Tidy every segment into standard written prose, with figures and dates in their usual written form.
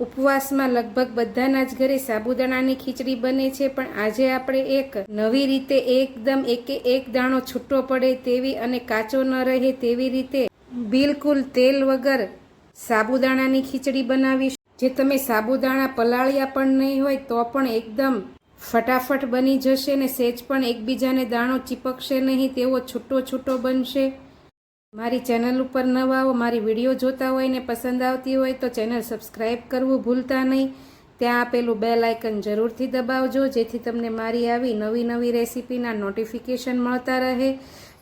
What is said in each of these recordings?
ઉપવાસમાં લગભગ બધાના જ ઘરે સાબુદાણાની ખીચડી બને છે, પણ આજે આપણે એક નવી રીતે એકદમ એક દાણો છૂટો પડે તેવી અને કાચો ન રહે તેવી રીતે બિલકુલ તેલ વગર સાબુદાણાની ખીચડી બનાવીશું. જે તમે સાબુદાણા પલાળ્યા પણ નહીં હોય તો પણ એકદમ ફટાફટ બની જશે ને સહેજ પણ એકબીજાને દાણો ચીપકશે નહીં તેવો છૂટો છૂટો બનશે. મારી ચેનલ ઉપર નવા હો, મારી વિડીયો જોતા હોય ને પસંદ આવતી હોય તો ચેનલ સબસ્ક્રાઈબ કરવું ભૂલતા નહીં. ત્યાં આપેલું બેલ આઇકન જરૂરથી દબાવજો જેથી તમને મારી આવી નવી નવી રેસીપીના નોટિફિકેશન મળતા રહે.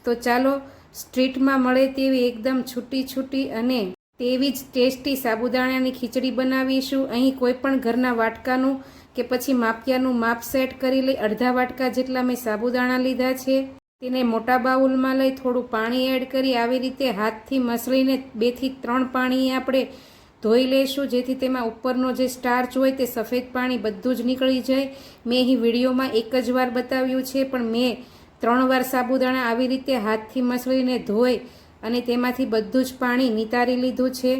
તો ચાલો સ્ટ્રીટમાં મળે તેવી એકદમ છૂટી છૂટી અને તેવી જ ટેસ્ટી સાબુદાણાની ખીચડી બનાવીશું. અહીં કોઈ પણ ઘરના વાટકાનું કે પછી માપિયાનું માપ સેટ કરી લઈ. અડધા વાટકા જેટલા મેં સાબુદાણા લીધા છે. તેને મોટા બાઉલમાં લઈ થોડું પાણી એડ કરી આવી રીતે હાથથી મસળીને 2 થી 3 પાણી આપણે ધોઈ લઈશું જેથી તેમાં ઉપરનો જે સ્ટાર્ચ હોય તે સફેદ પાણી બધું જ નીકળી જાય. મેં અહીં વિડીયોમાં એક જ વાર બતાવ્યું છે, પણ મેં 3 વાર સાબુદાણા આવી રીતે હાથથી મસળીને ધોઈ અને તેમાંથી બધું જ પાણી નિતારી લીધું છે.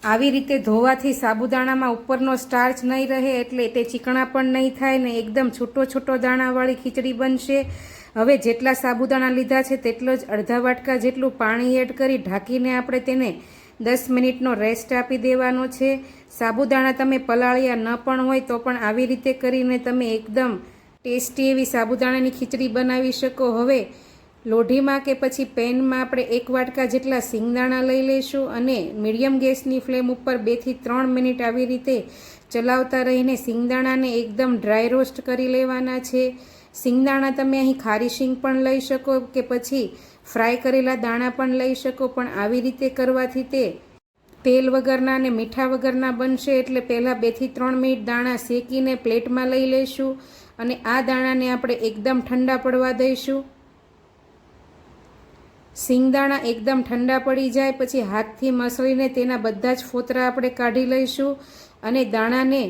આવી રીતે ધોવાથી સાબુદાણામાં ઉપરનો સ્ટાર્ચ નહીં રહે એટલે તે ચીકણા પણ નહીં થાય ને એકદમ છૂટો છૂટો દાણાવાળી ખીચડી બનશે. હવે જેટલા સાબુદાણા લીધા છે તેટલો જ અડધા વાટકા જેટલું પાણી એડ કરી ઢાંકીને આપણે તેને 10 મિનિટનો રેસ્ટ આપી દેવાનો છે. સાબુદાણા તમે પલાળ્યા ન પણ હોય તો પણ આવી રીતે કરીને તમે એકદમ ટેસ્ટી એવી સાબુદાણાની ખીચડી બનાવી શકો. હવે લોઢીમાં કે પછી પેનમાં આપણે 1 વાટકા જેટલા સિંગદાણા લઈ લઈશું અને મીડિયમ ગેસની ફ્લેમ ઉપર 2 થી 3 મિનિટ આવી રીતે ચલાવતા રહીને સિંગદાણાને એકદમ ડ્રાય રોસ્ટ કરી લેવાના છે. સિંગદાણા તમે અહીં ખારી શીંગ પણ લઈ શકો કે પછી ફ્રાય કરેલા દાણા પણ લઈ શકો, પણ આવી રીતે કરવાથી તે તેલ વગરના અને મીઠા વગરના બનશે. એટલે પહેલાં 2 થી 3 મિનિટ દાણા શેકીને પ્લેટમાં લઈ લઈશું અને આ દાણાને આપણે એકદમ ઠંડા પડવા દઈશું. સિંગદાણા એકદમ ઠંડા પડી જાય પછી હાથથી મસળીને તેના બધા જ ફોતરા આપણે કાઢી લઈશું અને દાણાને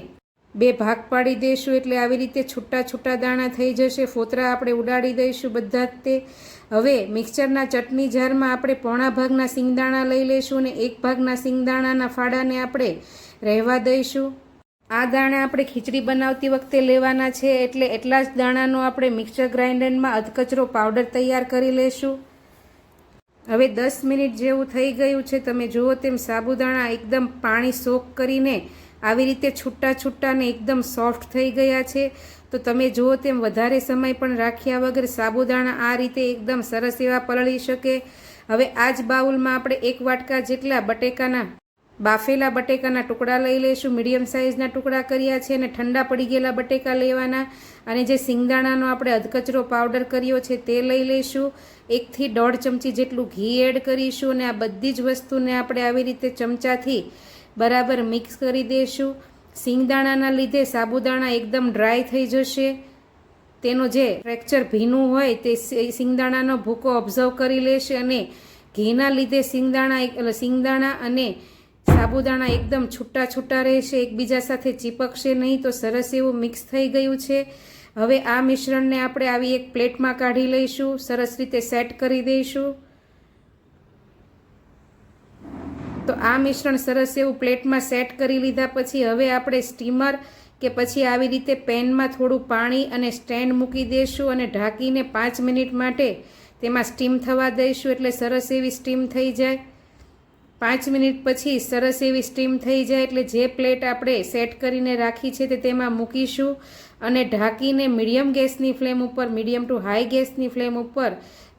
2 ભાગ પાડી દઈશું. એટલે આવી રીતે છૂટા છૂટા દાણા થઈ જશે. ફોતરા આપણે ઉડાડી દઈશું બધા જ તે. હવે મિક્સરના ચટણી જારમાં આપણે પોણા ભાગના સિંગદાણા લઈ લઈશું અને 1 ભાગના સિંગદાણાના ફાડાને આપણે રહેવા દઈશું. આ દાણા આપણે ખીચડી બનાવતી વખતે લેવાના છે એટલે એટલા જ દાણાનો આપણે મિક્સર ગ્રાઇન્ડરમાં અધકચરો પાવડર તૈયાર કરી લઈશું. હવે 10 મિનિટ જેવું થઈ ગયું છે. તમે જુઓ તેમ સાબુદાણા એકદમ પાણી સોક કરીને આવી રીતે છૂટા છૂટા ને એકદમ સોફ્ટ થઈ ગયા છે. તો તમે જુઓ તેમ વધારે સમય પણ રાખ્યા વગર સાબુદાણા આ રીતે એકદમ સરસ એવા પલળી શકે. હવે આ જ બાઉલમાં આપણે 1 વાટકા જેટલા બાફેલા બટેકાના ટુકડા લઈ લઈશું. મીડિયમ સાઇઝના ટુકડા કર્યા છે અને ઠંડા પડી ગયેલા બટેકા લેવાના અને જે સિંગદાણાનો આપણે અધકચરો પાવડર કર્યો છે તે લઈ લઈશું. 1 થી 1.5 ચમચી જેટલું ઘી એડ કરીશું અને આ બધી જ વસ્તુને આપણે આવી રીતે ચમચાથી બરાબર મિક્સ કરી દઈશું. સિંગદાણાના લીધે સાબુદાણા એકદમ ડ્રાય થઈ જશે. તેનું જે ફ્રેક્ચર ભીનું હોય તે સિંગદાણાનો ભૂકો ઓબ્ઝર્વ કરી લેશે અને ઘીના લીધે સિંગદાણા અને સાબુદાણા એકદમ છૂટા છૂટા રહેશે, એકબીજા સાથે ચીપકશે નહીં. તો સરસ એવું મિક્સ થઈ ગયું છે. હવે આ મિશ્રણને આપણે આવી એક પ્લેટમાં કાઢી લઈશું. સરસ રીતે સેટ કરી દઈશું. તો આ મિશ્રણ સરસ એવું પ્લેટમાં સેટ કરી લીધા પછી હવે આપણે સ્ટીમર કે પછી આવી રીતે પેનમાં થોડું પાણી અને સ્ટેન્ડ મૂકી દઈશું અને ઢાંકીને 5 મિનિટ માટે તેમાં સ્ટીમ થવા દઈશું. એટલે સરસ એવી સ્ટીમ થઈ જાય. 5 મિનિટ પછી સરસ એવી સ્ટીમ થઈ જાય એટલે જે પ્લેટ આપણે સેટ કરીને રાખી છે તે તેમાં મૂકીશું અને ઢાંકીને મીડિયમ ગેસની ફ્લેમ ઉપર, મીડિયમ ટુ હાઈ ગેસની ફ્લેમ ઉપર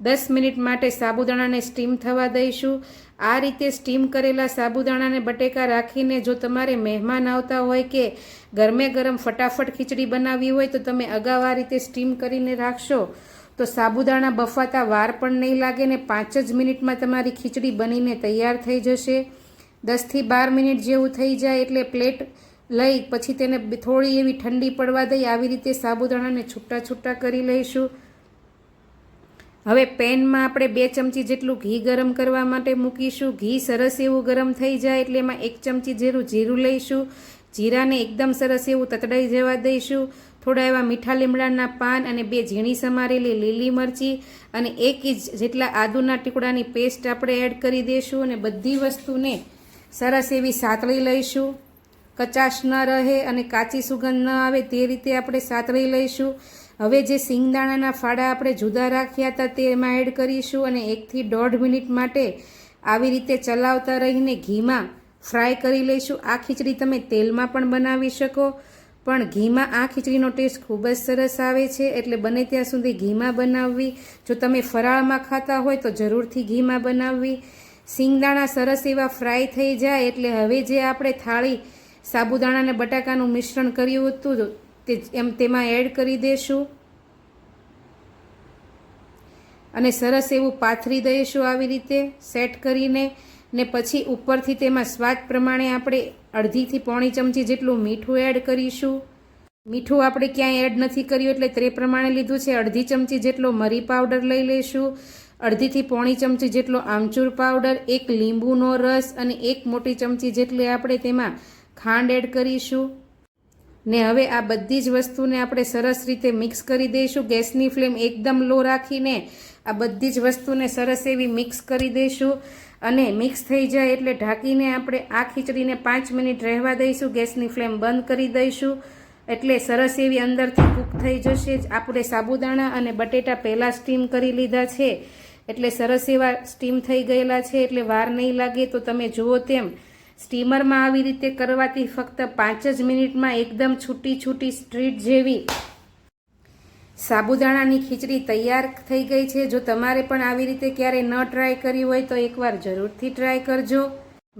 10 મિનિટ માટે સાબુદાણાને સ્ટીમ થવા દઈશું. આ રીતે સ્ટીમ કરેલા સાબુદાણાને બટેકા રાખીને જો તમારે મહેમાન આવતા હોય કે ગરમે ગરમ ફટાફટ ખીચડી બનાવવી હોય તો તમે અગાઉ આ રીતે સ્ટીમ કરીને રાખશો તો સાબુદાણા બફાતા વાર પણ નહીં લાગે ને 5 જ મિનિટમાં તમારી ખીચડી બનીને તૈયાર થઈ જશે. 10 થી 12 મિનિટ જેવું થઈ જાય એટલે પ્લેટ લઈ પછી તેને થોડી એવી ઠંડી પડવા દઈ આવી રીતે સાબુદાણાને છૂટા છૂટા કરી લઈશું. હવે પેનમાં આપણે 2 ચમચી જેટલું ઘી ગરમ કરવા માટે મૂકીશું. ઘી સરસ એવું ગરમ થઈ જાય એટલે એમાં 1 ચમચી જેટલું જીરું લઈશું. જીરાને એકદમ સરસ એવું તતડાઈ જવા દઈશું. થોડા એવા મીઠા લીમડાના પાન અને 2 ઝીણી સમારેલી લીલી મરચી અને 1 ઇંચ જેટલા આદુના ટુકડાની પેસ્ટ આપણે એડ કરી દઈશું અને બધી વસ્તુને સરસ એવી સાતળી લઈશું. કચાશ ન રહે અને કાચી સુગંધ ન આવે તે રીતે આપણે સાતળી લઈશું. હવે જે સિંગદાણાના ફાડા આપણે જુદા રાખ્યા હતા તે એમાં એડ કરીશું અને 1 થી 1.5 મિનિટ માટે આવી રીતે ચલાવતા રહીને ઘીમાં ફ્રાય કરી લઈશું. આ ખીચડી તમે તેલમાં પણ બનાવી શકો, પણ ઘીમાં આ ખીચડીનો ટેસ્ટ ખૂબ જ સરસ આવે છે, એટલે બને ત્યાં સુધી ઘીમાં બનાવવી. જો તમે ફરાળમાં ખાતા હોય તો જરૂરથી ઘીમાં બનાવવી. સિંગદાણા સરસ એવા ફ્રાય થઈ જાય એટલે હવે જે આપણે થાળી સાબુદાણા અને બટાકાનું મિશ્રણ કર્યું હતું તેમાં એડ કરી દેશું અને સરસ એવું પાથરી દઈશું આવી રીતે સેટ કરીને. ને પછી ઉપરથી તેમાં સ્વાદ પ્રમાણે આપણે 1.5 થી 1.5 ચમચી જેટલું મીઠું એડ કરીશું. મીઠું આપણે ક્યાંય એડ નથી કર્યું એટલે તે પ્રમાણે લીધું છે. 1/2 ચમચી જેટલો મરી પાવડર લઈ લઈશું, 1/2 થી 1.5 ચમચી જેટલો આમચૂર પાવડર, 1 લીંબુનો રસ અને 1 મોટી ચમચી જેટલી આપણે તેમાં ખાંડ એડ કરીશું. ને હવે આ બધી જ વસ્તુને આપણે સરસ રીતે મિક્સ કરી દઈશું. ગેસની ફ્લેમ એકદમ લો રાખીને આ બધી જ વસ્તુને સરસ એવી મિક્સ કરી દઈશું અને મિક્સ થઈ જાય એટલે ઢાંકીને આપણે આ ખીચડીને 5 મિનિટ રહેવા દઈશું. ગેસની ફ્લેમ બંધ કરી દઈશું એટલે સરસ એવી અંદરથી કૂક થઈ જશે. આપણે સાબુદાણા અને બટેટા પહેલાં સ્ટીમ કરી લીધા છે એટલે સરસ એવા સ્ટીમ થઈ ગયેલા છે એટલે વાર નહીં લાગે. તો તમે જુઓ તેમ સ્ટીમરમાં આવી રીતે કરવાથી ફક્ત 5 જ મિનિટમાં એકદમ છૂટી છૂટી સ્ટ્રીટ જેવી સાબુદાણાની ખીચડી તૈયાર થઈ ગઈ છે. જો તમારે પણ આવી રીતે ક્યારે ન ટ્રાય કરી હોય તો એકવાર જરૂરથી ટ્રાય કરજો.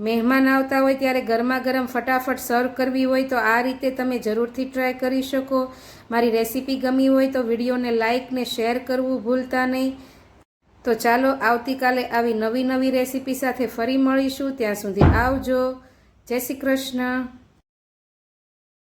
મહેમાન આવતા હોય ત્યારે ગરમા ગરમ ફટાફટ સર્વ કરવી હોય તો આ રીતે તમે જરૂરથી ટ્રાય કરી શકો. મારી રેસીપી ગમી હોય તો વિડીયોને લાઇક ને શેર કરવું ભૂલતા નહીં. તો ચાલો આવતીકાલે આવી નવી રેસીપી સાથે ફરી મળીશું. ત્યાં સુધી આવજો. જય શ્રી કૃષ્ણ.